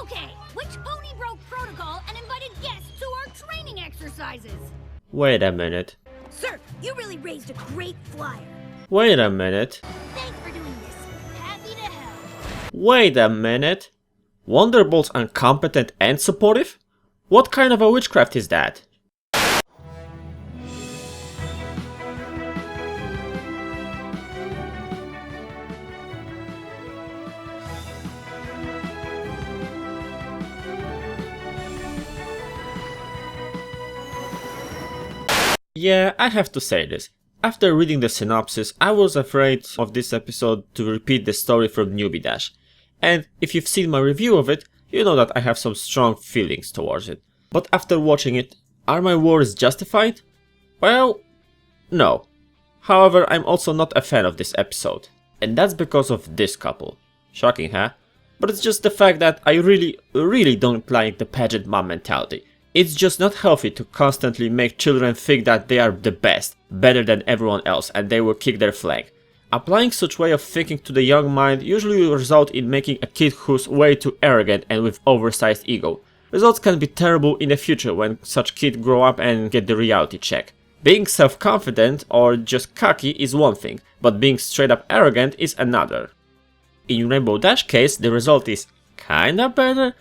Okay, which pony broke protocol and invited guests to our training exercises? Wait a minute. Sir, you really raised a great flyer. Wait a minute. Thanks for doing this. Happy to help. Wait a minute. Wonderbolts incompetent and supportive? What kind of a witchcraft is that? Yeah, I have to say this. After reading the synopsis, I was afraid of this episode to repeat the story from Newbie Dash. And if you've seen my review of it, you know that I have some strong feelings towards it. But after watching it, are my worries justified? Well, no. However, I'm also not a fan of this episode. And that's because of this couple. Shocking, huh? But it's just the fact that I really don't like the pageant mom mentality. It's just not healthy to constantly make children think that they are the best, better than everyone else, and they will kick their flag. Applying such way of thinking to the young mind usually will result in making a kid who's way too arrogant and with oversized ego. Results can be terrible in the future when such kids grow up and get the reality check. Being self-confident or just cocky is one thing, but being straight up arrogant is another. In Rainbow Dash case, the result is kinda better.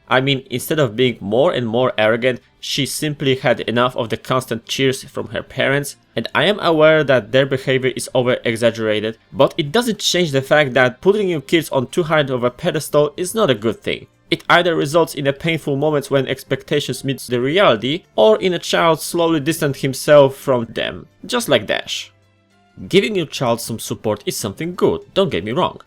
I mean, instead of being more and more arrogant, she simply had enough of the constant cheers from her parents, and I am aware that their behavior is over-exaggerated, but it doesn't change the fact that putting your kids on too high of a pedestal is not a good thing. It either results in a painful moments when expectations meet the reality, or in a child slowly distant himself from them, just like Dash. Giving your child some support is something good, don't get me wrong.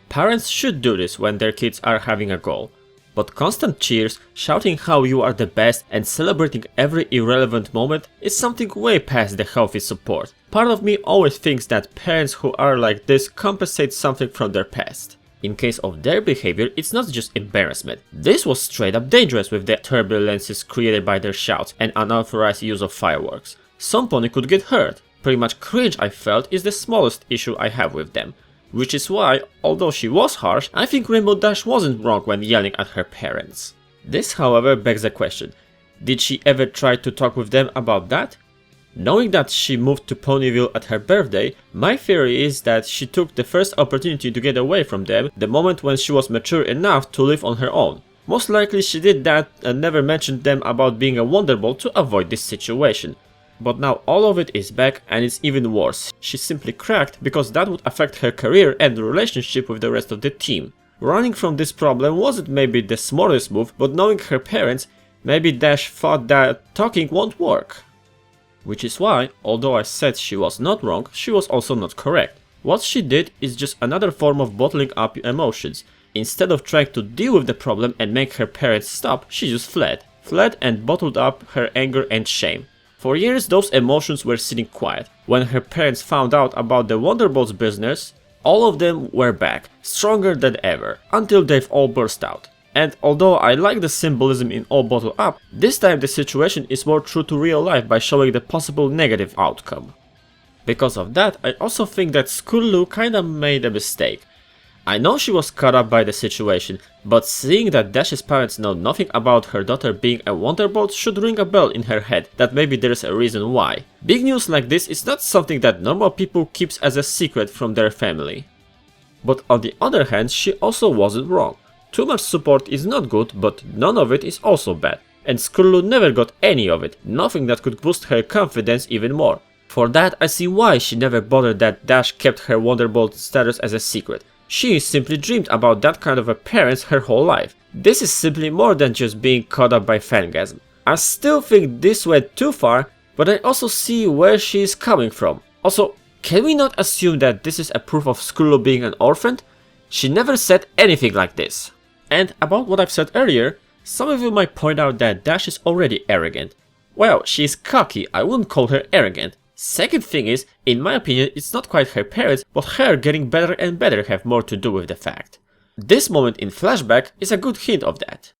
Parents should do this when their kids are having a goal. But constant cheers, shouting how you are the best and celebrating every irrelevant moment is something way past the healthy support. Part of me always thinks that parents who are like this compensate something from their past. In case of their behavior, it's not just embarrassment. This was straight up dangerous with the turbulences created by their shouts and unauthorized use of fireworks. Some pony could get hurt. Pretty much cringe I felt is the smallest issue I have with them. Which is why, although she was harsh, I think Rainbow Dash wasn't wrong when yelling at her parents. This, however, begs the question, did she ever try to talk with them about that? Knowing that she moved to Ponyville at her birthday, my theory is that she took the first opportunity to get away from them the moment when she was mature enough to live on her own. Most likely she did that and never mentioned them about being a Wonderbolt to avoid this situation. But now all of it is back and it's even worse. She simply cracked because that would affect her career and the relationship with the rest of the team. Running from this problem wasn't maybe the smartest move, but knowing her parents, maybe Dash thought that talking won't work. Which is why, although I said she was not wrong, she was also not correct. What she did is just another form of bottling up emotions. Instead of trying to deal with the problem and make her parents stop, she just fled. Fled and bottled up her anger and shame. For years those emotions were sitting quiet. When her parents found out about the Wonderbolts business, all of them were back, stronger than ever, until they've all burst out. And although I like the symbolism in all bottled up, this time the situation is more true to real life by showing the possible negative outcome. Because of that, I also think that Scootaloo kinda made a mistake. I know she was caught up by the situation, but seeing that Dash's parents know nothing about her daughter being a Wonderbolt should ring a bell in her head that maybe there's a reason why. Big news like this is not something that normal people keeps as a secret from their family. But on the other hand, she also wasn't wrong. Too much support is not good, but none of it is also bad. And Scootaloo never got any of it, nothing that could boost her confidence even more. For that, I see why she never bothered that Dash kept her Wonderbolt status as a secret. She simply dreamed about that kind of a parents her whole life. This is simply more than just being caught up by fangasm. I still think this went too far, but I also see where she is coming from. Also, can we not assume that this is a proof of Scootaloo being an orphan? She never said anything like this. And about what I've said earlier, some of you might point out that Dash is already arrogant. Well, she is cocky, I wouldn't call her arrogant. Second thing is, in my opinion, it's not quite her parents, but her getting better and better have more to do with the fact. This moment in flashback is a good hint of that.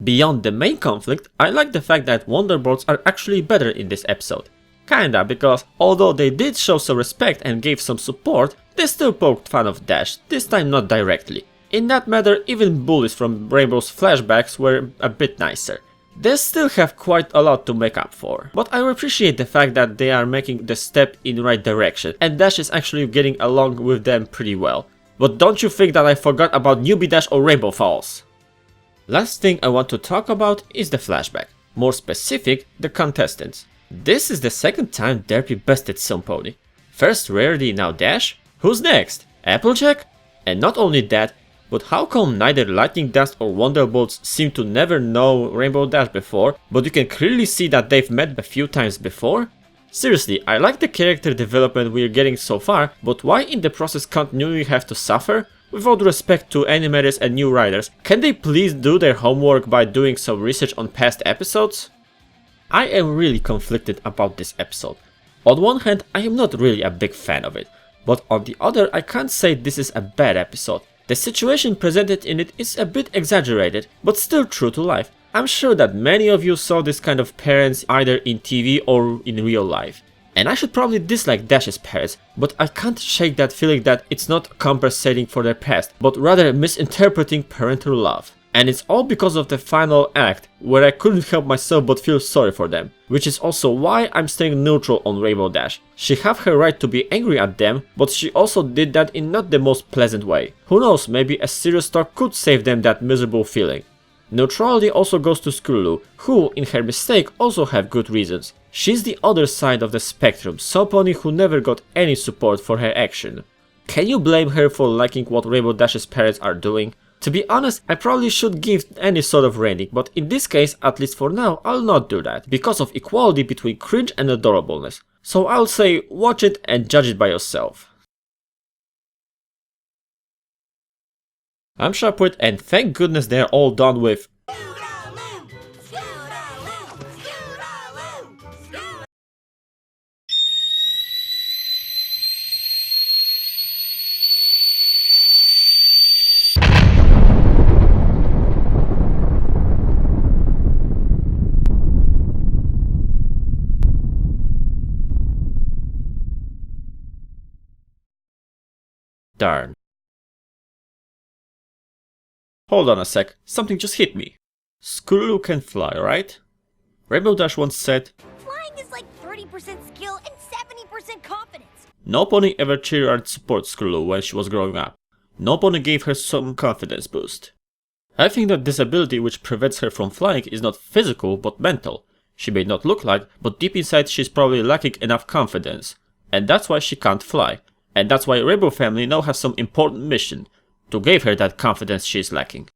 Beyond the main conflict, I like the fact that Wonderbolts are actually better in this episode. Kinda, because although they did show some respect and gave some support, they still poked fun of Dash, this time not directly. In that matter, even bullies from Rainbow's flashbacks were a bit nicer. They still have quite a lot to make up for, but I appreciate the fact that they are making the step in the right direction and Dash is actually getting along with them pretty well. But don't you think that I forgot about Newbie Dash or Rainbow Falls? Last thing I want to talk about is the flashback, more specific, the contestants. This is the second time Derpy bested Pony. First Rarity, now Dash? Who's next? Applejack? And not only that, but how come neither Lightning Dash or Wonderbolts seem to never know Rainbow Dash before, but you can clearly see that they've met a few times before? Seriously, I like the character development we're getting so far, but why in the process can't Nui have to suffer? With all due respect to animators and new writers, can they please do their homework by doing some research on past episodes? I am really conflicted about this episode. On one hand, I am not really a big fan of it, but on the other I can't say this is a bad episode. The situation presented in it is a bit exaggerated, but still true to life. I'm sure that many of you saw this kind of parents either in TV or in real life. And I should probably dislike Dash's parents, but I can't shake that feeling that it's not compensating for their past, but rather misinterpreting parental love. And it's all because of the final act, where I couldn't help myself but feel sorry for them. Which is also why I'm staying neutral on Rainbow Dash. She have her right to be angry at them, but she also did that in not the most pleasant way. Who knows, maybe a serious talk could save them that miserable feeling. Neutrality also goes to Scootaloo, who, in her mistake, also have good reasons. She's the other side of the spectrum, Nopony who never got any support for her action. Can you blame her for liking what Rainbow Dash's parents are doing? To be honest, I probably should give any sort of rating, but in this case, at least for now, I'll not do that, because of equality between cringe and adorableness. So I'll say, watch it and judge it by yourself. I'm Sharpwit and thank goodness they're all done with Scootaloo! Scootaloo! Scootaloo! Scootaloo! Darn. Hold on a sec, something just hit me. Scootaloo can fly, right? Rainbow Dash once said, Flying is like 30% skill and 70% confidence. Nopony ever cheered and support Scootaloo when she was growing up. Nopony gave her some confidence boost. I think that this ability which prevents her from flying is not physical but mental. She may not look like, but deep inside she's probably lacking enough confidence. And that's why she can't fly. And that's why Rainbow family now has some important mission to give her that confidence she's lacking.